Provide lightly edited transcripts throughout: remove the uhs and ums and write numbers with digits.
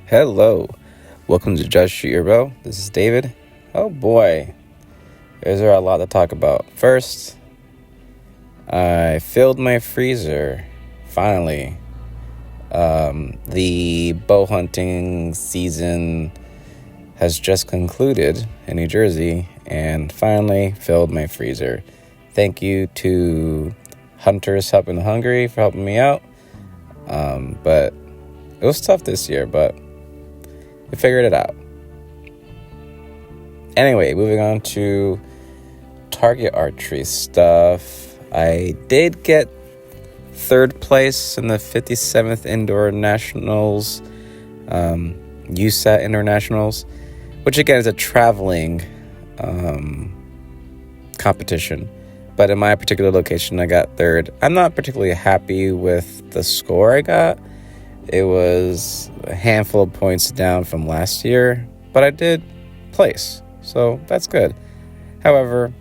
Hello, welcome to Just Shoot Your Bow. This is David. Oh boy, is there a lot to talk about. First, I filled my freezer, finally. The bow hunting season has just concluded in New Jersey and finally filled my freezer. Thank you to Hunters Helping the Hungry for helping me out. But it was tough this year, but we figured it out. Anyway, moving on to target archery stuff. I did get third place in the 57th Indoor Nationals, USAT Indoor Nationals, which again is a traveling competition. But in my particular location, I got third. I'm not particularly happy with the score I got. It was a handful of points down from last year, but I did place, so that's good. However,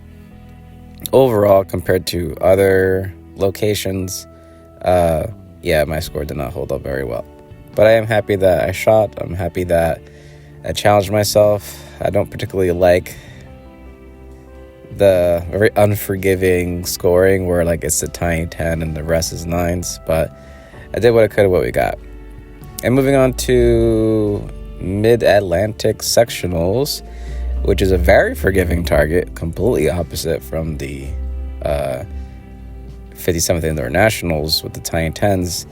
overall, compared to other locations, my score did not hold up very well. But I am happy that I shot. I'm happy that I challenged myself. I don't particularly like the very unforgiving scoring where it's a tiny 10 and the rest is 9s, but I did what I could with what we got. And moving on to Mid-Atlantic Sectionals, which is a very forgiving target, completely opposite from the 57th Indoor Nationals with the tiny 10s.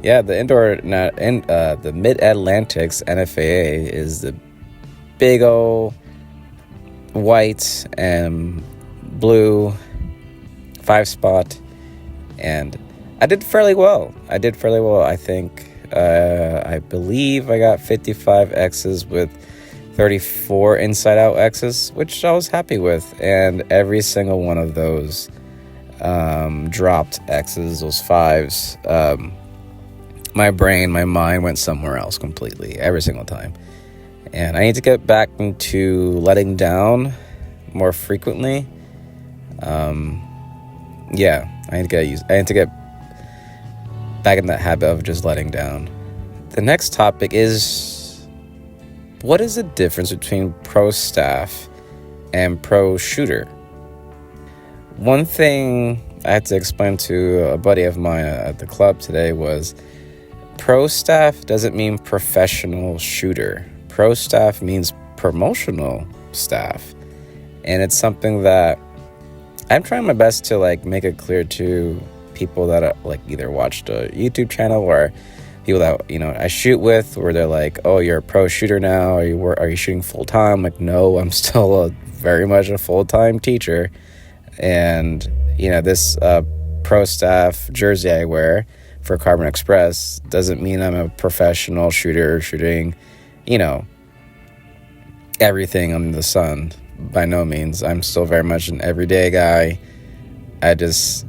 Yeah, the Mid-Atlantic's NFAA is the big old white and blue 5-spot, and I did fairly well. I think I believe I got 55 X's with 34 inside out X's, which I was happy with, and every single one of those dropped X's, those 5s. My mind went somewhere else completely every single time. And I need to get back into letting down more frequently. I need to get back in that habit of just letting down. The next topic is, what is the difference between pro staff and pro shooter? One thing I had to explain to a buddy of mine at the club today was pro staff doesn't mean professional shooter. Pro staff means promotional staff. And it's something that I'm trying my best to make it clear to people that either watched a YouTube channel or people that I shoot with, where they're like, "Oh, you're a pro shooter now. Are you shooting full time?" Like, no, I'm still very much a full time teacher. And this pro staff jersey I wear for Carbon Express doesn't mean I'm a professional shooter shooting everything under the sun. By no means. I'm still very much an everyday guy. I just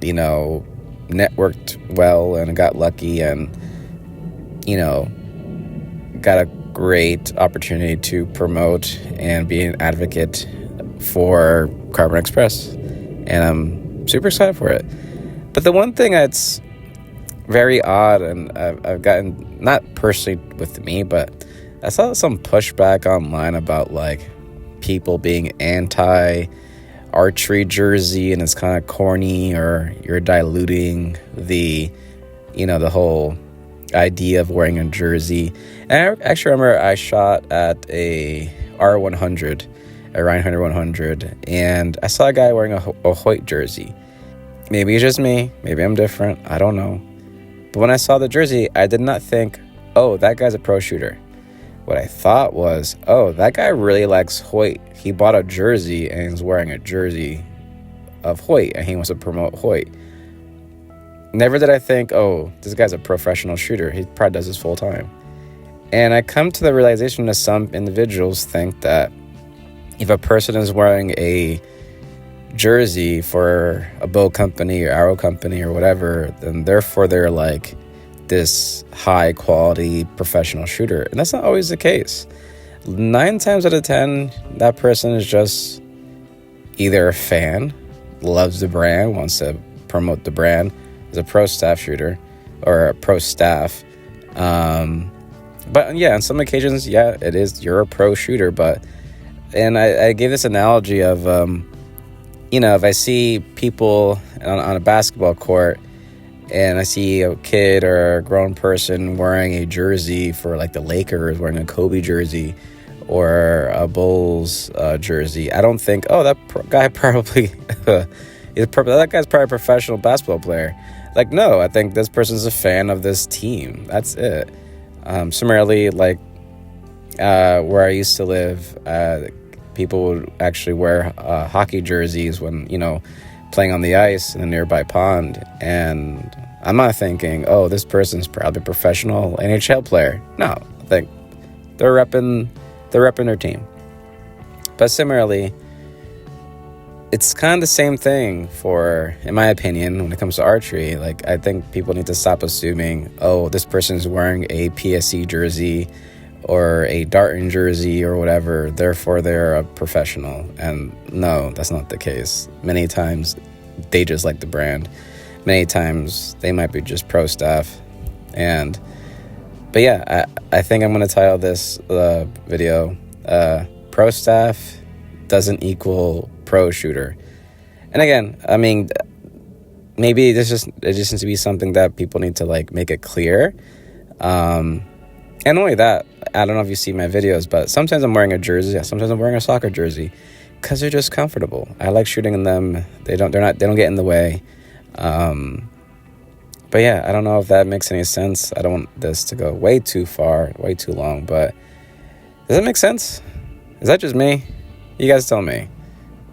networked well and got lucky and got a great opportunity to promote and be an advocate for Carbon Express, and I'm super excited for it. But the one thing that's very odd, and I've gotten, not personally with me, but I saw some pushback online about people being anti archery jersey, and it's kind of corny, or you're diluting the the whole idea of wearing a jersey. And I actually remember I shot at a R100, a Ryan Hunter 100, and I saw a guy wearing a Hoyt jersey. Maybe it's just me, maybe I'm different, I don't know. But when I saw the jersey, I did not think, oh, that guy's a pro shooter. What I thought was, oh, that guy really likes Hoyt. He bought a jersey and he's wearing a jersey of Hoyt, and he wants to promote Hoyt. Never did I think, oh, this guy's a professional shooter. He probably does this full time. And I come to the realization that some individuals think that if a person is wearing a jersey for a bow company or arrow company or whatever, then therefore they're this high quality professional shooter. And that's not always the case. 9 times out of 10, that person is just either a fan, loves the brand, wants to promote the brand, is a pro staff shooter or a pro staff, But yeah, on some occasions, yeah, it is, you're a pro shooter. And I gave this analogy of, if I see people on a basketball court and I see a kid or a grown person wearing a jersey for like the Lakers, wearing a Kobe jersey or a Bulls jersey, I don't think, oh, that guy probably that guy's probably a professional basketball player. Like, no, I think this person's a fan of this team. That's it. Similarly, like where I used to live, people would actually wear hockey jerseys when, playing on the ice in a nearby pond. And I'm not thinking, oh, this person's probably a professional NHL player. No, I think they're repping their team. But similarly, it's kind of the same thing in my opinion, when it comes to archery. Like, I think people need to stop assuming, oh, this person's wearing a PSC jersey or a Darton jersey or whatever, therefore they're a professional. And no, that's not the case. Many times they just like the brand. Many times they might be just pro staff. But yeah, I think I'm going to title this video, Pro Staff Doesn't Equal Pro Shooter. And again, I mean, maybe it just needs to be something that people need to like make it clear. And only that, I don't know if you see my videos, but sometimes I'm wearing a jersey, sometimes I'm wearing a soccer jersey, because they're just comfortable. I like shooting in them. They don't get in the way. But yeah, I don't know if that makes any sense. I don't want this to go way too far, way too long, but does that make sense? Is that just me? You guys tell me.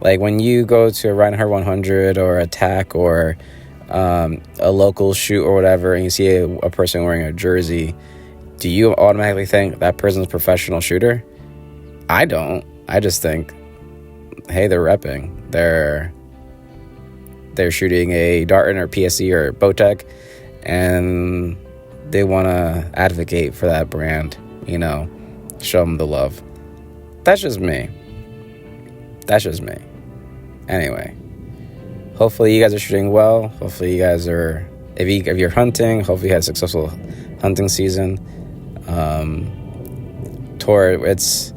Like, when you go to a Reinhardt 100 or a TAC or a local shoot or whatever, and you see a person wearing a jersey, do you automatically think that person's a professional shooter? I don't. I just think, hey, they're repping. They're shooting a Darton or PSC or Bowtech, and they want to advocate for that brand, show them the love. That's just me. Anyway, hopefully you guys are shooting well. Hopefully you guys are, if you're hunting, hopefully you had a successful hunting season. It's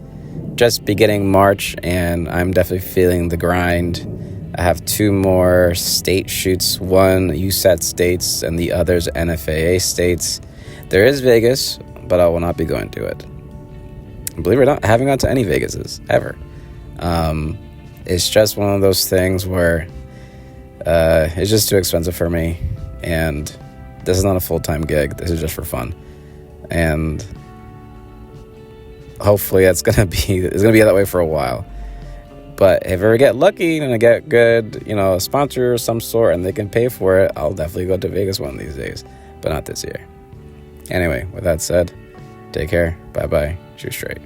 just beginning March, and I'm definitely feeling the grind. I have 2 more state shoots, one USAT states and the other's NFAA states. There is Vegas, but I will not be going to it. Believe it or not, I haven't gone to any Vegases ever. It's just one of those things where it's just too expensive for me, and this is not a full-time gig. This is just for fun. And hopefully it's gonna be that way for a while. But if I ever get lucky and I get good, a sponsor of some sort and they can pay for it, I'll definitely go to Vegas one of these days, but not this year. Anyway, with that said, take care. Bye-bye. Shoot straight.